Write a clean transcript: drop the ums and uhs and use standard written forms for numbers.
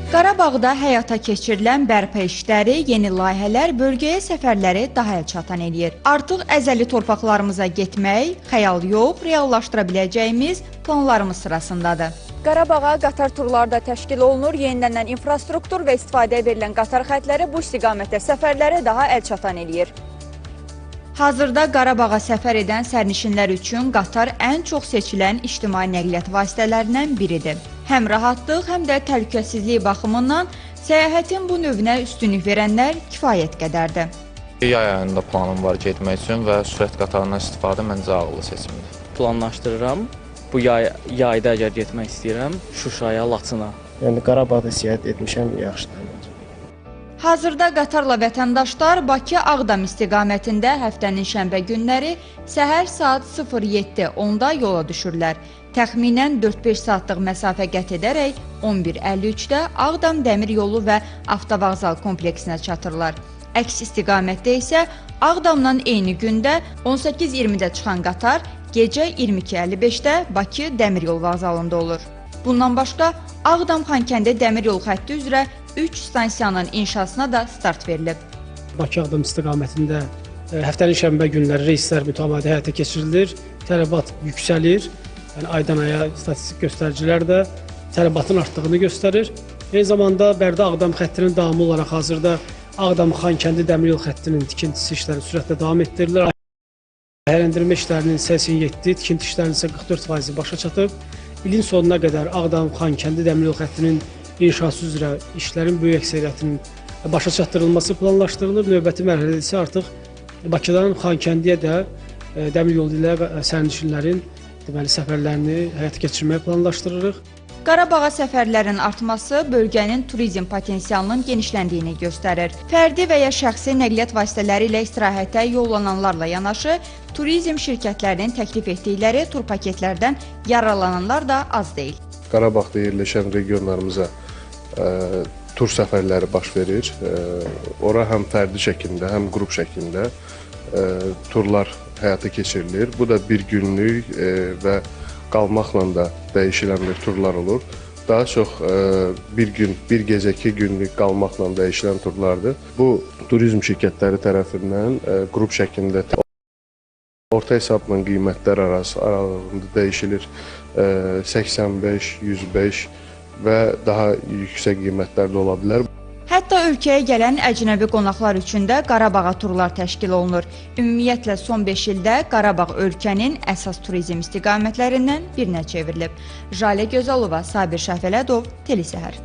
Qarabağda həyata keçirilən bərpa işləri, yeni layihələr bölgəyə səfərləri daha çatan eləyir. Artıq əzəli torpaqlarımıza getmək, xəyal yox, reallaşdıra biləcəyimiz planlarımız sırasındadır. Qarabağa qatar turları da təşkil olunur, yenilənən infrastruktur və istifadəyə verilən qatar xətləri bu istiqamətdə səfərləri daha əlçatan eləyir. Hazırda Qarabağa səfər edən sərnişinlər üçün qatar ən çox seçilən ictimai nəqliyyat vasitələrindən biridir. Həm rahatlıq, həm də təhlükəsizlik baxımından səyahətin bu növünə üstünlük verənlər kifayət qədərdir. Yay ayında planım var getmək üçün və sürət qatarından istifadə məncə ağıllı seçimdir. Planlaşdırıram. Bu yayda əgər getmək istəyirəm, Şuşaya, Laçına. Yəni Qarabağda səyahət etmişəm, yaxşıdır. Hazırda qatarla vətəndaşlar Bakı-Ağdam istiqamətində həftənin şənbə günləri səhər saat 07:10-da yola düşürlər. Təxminən 4-5 saatlıq məsafə qət edərək 11:53-də Ağdam dəmir yolu və avtovağzal kompleksinə çatırlar. Əks istiqamətdə isə Ağdamdan eyni gündə 18:20-də çıxan qatar gecə 22:55-də Bakı dəmir yolu vağzalında olur. Bundan başqa Ağdam-Xankəndi dəmir yolu xətti üzrə 3 stansiyanın inşasına da start verilib. Bakı-Ağdam istiqamətində həftənin şənbə günləri reyslər mütəmadi həyata keçirilir, tələbat yüksəlir. Yəni aydan aya statistik göstəricilər də tələbatın artdığını göstərir. Eyni zamanda Bərdə-Ağdam xəttinin davamı olaraq hazırda Ağdam-Xankəndi dəmir yolu xəttinin tikintisi işləri sürətlə davam etdirilir. Layihələndirmə işlərinin 87, tikinti işlərinin isə 44% başa çatıb. İlin sonuna qədər Ağdam-Xankəndi dəmir yolu xəttinin inşası üzrə işlərin böyük əksəriyyətinin başa çatdırılması planlaşdırılır. Növbəti mərhələdə isə artıq Bakıdan Xankəndiyə də dəmir yolu ilə sərnişinlərin səfərlərini həyata keçirməyə planlaşdırırıq. Qarabağa səfərlərin artması bölgənin turizm potensialının genişləndiyini göstərir. Fərdi və ya şəxsi nəqliyyat vasitələri ilə istirahətə yollananlarla yanaşı, turizm şirkətlərinin təklif etdikləri tur paketlərdən yararlananlar da az deyil. Qarabağda yerləşən regionlarımıza tur səfərləri baş verir. Ora həm fərdi şəklində, həm qrup şəklində turlar həyata keçirilir. Bu da bir günlük və qalmaqla da dəyişilən bir turlar olur. Daha çox bir gün, bir gecə, 2 günlük qalmaqla dəyişilən turlardır. Bu turizm şirkətləri tərəfindən qrup şəklində orta hesabla qiymətlər aralığında dəyişilir. 85, 105 və daha yüksək qiymətlər də ola bilər. Hətta ölkəyə gələn əcnəbi qonaqlar üçün də Qarabağa turlar təşkil olunur. Ümumiyyətlə son 5 ildə Qarabağ ölkənin əsas turizm istiqamətlərindən birinə çevrilib. Jalə Gözalova, Sabir Şəfələdov, Telesəhər.